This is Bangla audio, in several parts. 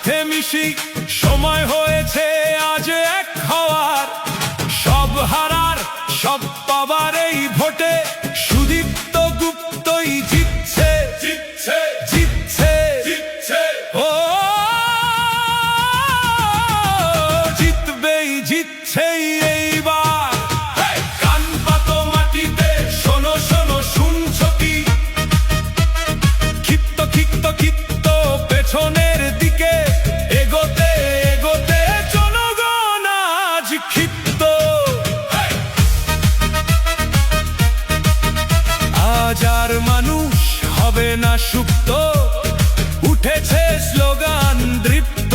সাথে মিশি, সময় হয়েছে আজ এক হওয়ার। সব হারার সব পাবার এই ভোটে সুদীপ্ত গুপ্তই জিতছে, জিতছে, জিতছে, জিতছে। ও জিতবেই, জিতছেই এইবার। কান পাতো মাটিতে, শোনো শোনো শুনছো কি? ক্ষিপ্ত ক্ষিপ্ত ক্ষিপ্ত পেছনের দিকে এগোতে এগোতে জনগণ আজ ক্ষিপ্ত। আজ আর মানুষ হবে না সুপ্ত, উঠেছে স্লোগান দৃপ্ত।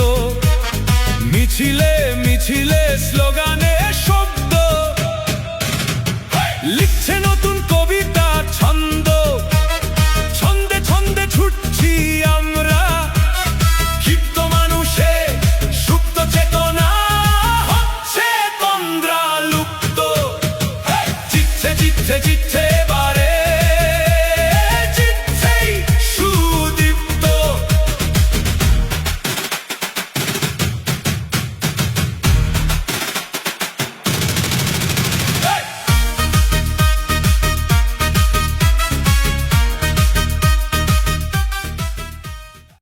মিছিলে